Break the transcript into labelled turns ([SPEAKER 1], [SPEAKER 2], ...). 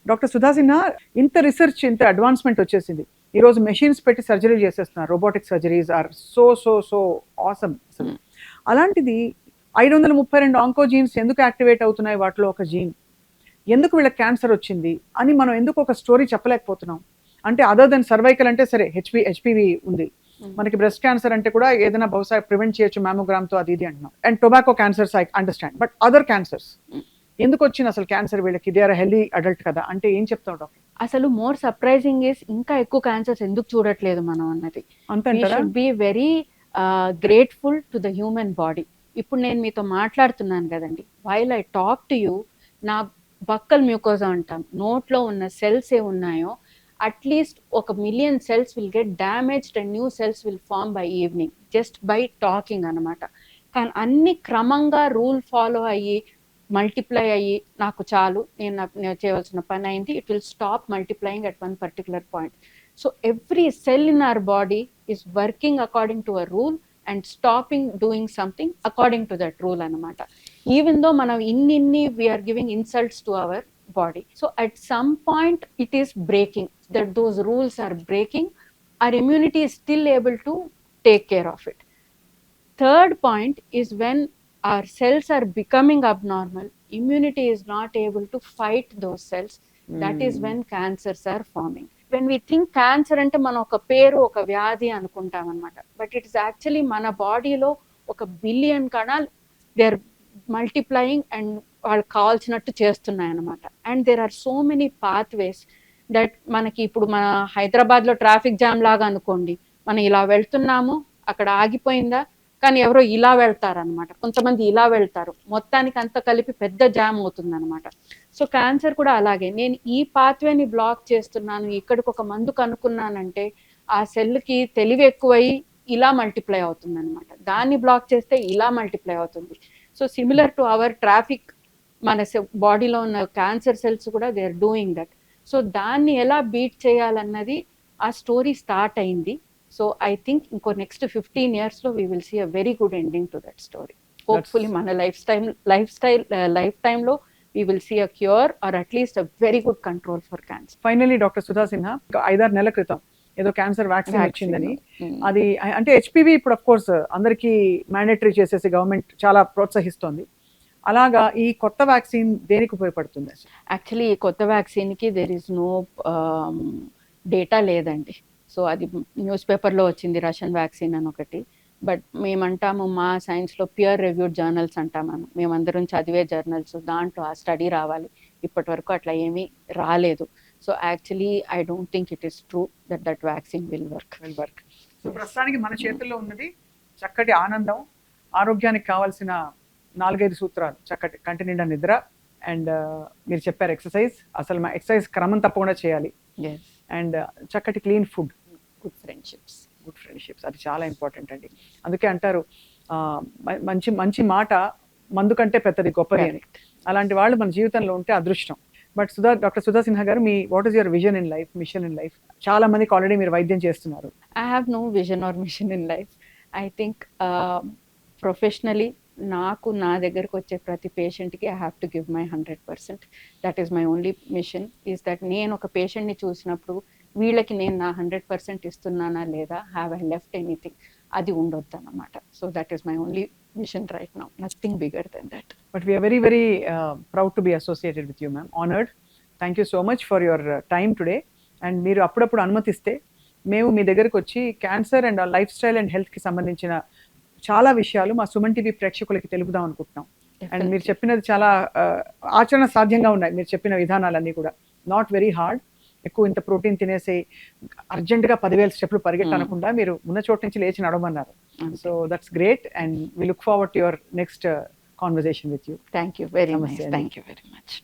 [SPEAKER 1] Doctor Sudha Sinha, ఇంత research, ఇంత advancement వచ్చేసింది. ఈ రోజు మెషిన్స్ పెట్టి సర్జరీ చేసేస్తున్నారు. Robotic surgeries are so so so awesome అసలు. అలాంటిది 532 ఆంకోజీన్స్ ఎందుకు యాక్టివేట్ అవుతున్నాయి వాటిలో ఒక జీన్, ఎందుకు వీళ్ళకి క్యాన్సర్ వచ్చింది అని మనం ఎందుకు ఒక స్టోరీ చెప్పలేకపోతున్నాం? అంటే అదర్ దెన్ సర్వైకల్ అంటే సరే హెచ్పివి ఉంది, మనకి బ్రెస్ట్ క్యాన్సర్ అంటే కూడా ఏదైనా బహుశా ప్రివెంట్ చేయొచ్చు మ్యామోగ్రామ్తో అది ఇది అంటున్నాం. And tobacco cancers I understand, but other cancers ఎందుకు వచ్చింది అసలు క్యాన్సర్ వీళ్ళకి? దే ఆర్ హెల్దీ అడల్ట్ కదా, అంటే ఏం చెప్తాం డాక్టర్?
[SPEAKER 2] అసలు మోర్ సర్ప్రైజింగ్ ఇస్ ఇంకా ఎక్కువ క్యాన్సర్స్ ఎందుకు చూడట్లేదు మనం అన్నది. We should be very grateful to the human body. ఇప్పుడు నేను మీతో మాట్లాడుతున్నాను కదండి, while I talk to you, నా బక్కల్ మ్యూకోజా అంటాం, నోట్లో ఉన్న సెల్స్ ఏ ఉన్నాయో at least 1,000,000 cells will get damaged and new cells will form by evening just by talking అన్నమాట. కానీ అన్ని క్రమంగా రూల్ ఫాలో అయ్యి మల్టిప్లై అయ్యి నాకు చాలు, నేను చేయవలసిన పని అయింది, it will stop multiplying at one particular point. So every cell in our body is working according to a rule and stopping doing something according to that rule అనమాట. Even though మనం ఇన్ని we are giving insults to our body. So at some point it is breaking, that those rules are breaking, our immunity is still able to take care of it. Third point is when our cells are becoming abnormal, immunity is not able to fight those cells. That is when cancers are forming. When we think cancer ante మనం ఒక పేరు ఒక వ్యాధి అనుకుంటాం అన్నమాట, but it is actually మన బాడీలో 1,000,000,000 కణాలు దే ఆర్ మల్టిప్లయింగ్ అండ్ వాళ్ళకి కావాల్సినట్టు చేస్తున్నాయి అనమాట. And there are so many pathways that మనకి ఇప్పుడు మన హైదరాబాద్లో ట్రాఫిక్ జామ్ లాగా అనుకోండి, మనం ఇలా వెళ్తున్నాము, అక్కడ ఆగిపోయిందా, కానీ ఎవరో ఇలా వెళ్తారనమాట, కొంతమంది ఇలా వెళ్తారు, మొత్తానికి అంతా కలిపి పెద్ద జామ్ అవుతుంది అనమాట. సో క్యాన్సర్ కూడా అలాగే, నేను ఈ పాత్వేని బ్లాక్ చేస్తున్నాను, ఇక్కడికి ఒక మందు కనుక్కున్నానంటే ఆ సెల్కి తెలివి ఎక్కువై ఇలా మల్టిప్లై అవుతుంది అనమాట, దాన్ని బ్లాక్ చేస్తే ఇలా మల్టిప్లై అవుతుంది. So similar to our traffic, మన బాడీలో ఉన్న క్యాన్సర్ సెల్స్ కూడా they are doing that. So దాన్ని ఎలా బీట్ చేయాలన్నది ఆ స్టోరీ స్టార్ట్ అయింది. సో ఐ థింక్ ఇంకో next 15 years we will see a very good ending to that story. Hopefully మన లైఫ్ టైంలో we will see a cure or at least a very good control for cancer.
[SPEAKER 1] Finally doctor Sudha Sinha, 5-6 నెలల క్రితం ఏదో cancer vaccine వచ్చిందని, అది అంటే HPV ఇప్పుడు of course అందరికీ మ్యాండేటరీ చేసేసి గవర్నమెంట్ చాలా ప్రోత్సహిస్తోంది. అలాగా ఈ కొత్త వ్యాక్సిన్ దేనికి ఉపయోగపడుతుంది?
[SPEAKER 2] యాక్చువల్లీ ఈ కొత్త వ్యాక్సిన్కి దెర్ ఈస్ నో డేటా లేదండి. సో అది న్యూస్ పేపర్లో వచ్చింది రష్యన్ వ్యాక్సిన్ అని ఒకటి, బట్ మేమంటాము మా సైన్స్లో పియర్ రివ్యూడ్ జర్నల్స్ అంటాము, మేమందరం చదివే జర్నల్స్, దాంట్లో ఆ స్టడీ రావాలి. ఇప్పటి వరకు అట్లా ఏమీ రాలేదు. So actually I don't think it is true that vaccine will work.
[SPEAKER 1] So ప్రస్తుతానికి మన చేతుల్లో ఉన్నది చక్కటి ఆనందం, ఆరోగ్యానికి కావాల్సిన 4-5 సూత్రాలు, చక్కటి కంటి నిండా నిద్ర, అండ్ మీరు చెప్పారు ఎక్సర్సైజ్, అసలు మా ఎక్సర్సైజ్ క్రమం తప్పకుండా చేయాలి, అండ్ చక్కటి క్లీన్ ఫుడ్, గుడ్ ఫ్రెండ్షిప్స్ అది చాలా ఇంపార్టెంట్ అండి. అందుకే అంటారు మంచి మంచి మాట మందు కంటే పెద్దది గొప్పది అని. అలాంటి వాళ్ళు మన జీవితంలో ఉంటే అదృష్టం. బట్ డాక్టర్ సుధా సిన్హా గారు, మీ what is your vision in life, mission in life? చాలా మందికి ఆల్రెడీ మీరు వైద్యం చేస్తున్నారు.
[SPEAKER 2] I have no vision or mission in life. I think professionally నాకు నా దగ్గరకు వచ్చే ప్రతి పేషెంట్కి I have to give my 100%. That is my only mission, is that నేను ఒక పేషెంట్ని చూసినప్పుడు వీళ్ళకి నేను నా 100% ఇస్తున్నానా లేదా, హ్యావ్ ఐ లెఫ్ట్ ఎనీథింగ్, అది ఉండొద్దు అన్నమాట. So that is my only mission right now, nothing bigger than that.
[SPEAKER 1] But we are very very proud to be associated with you ma'am, honoured. Thank you so much for your time today. And మీరు అప్పుడప్పుడు అనుమతిస్తే మేము మీ దగ్గరకు వచ్చి cancer and life style and హెల్త్కి సంబంధించిన చాలా విషయాలు మా సుమన్ టీవీ ప్రేక్షకులకి తెలుపుదాం అనుకుంటున్నాం. అండ్ మీరు చెప్పినది చాలా ఆచరణ సాధ్యంగా ఉన్నాయి, మీరు చెప్పిన విధానాలన్నీ కూడా నాట్ వెరీ హార్డ్. ఎక్కువ ఇంత ప్రోటీన్ తినేసి అర్జెంటుగా 10,000 స్టెప్లు పరిగెట్టనకుండా మీరు ఉన్న చోటు నుంచి లేచి నడవమన్నారు. So that's great, and we look forward to your next conversation with you.
[SPEAKER 2] Thank you very much. Thank you very much.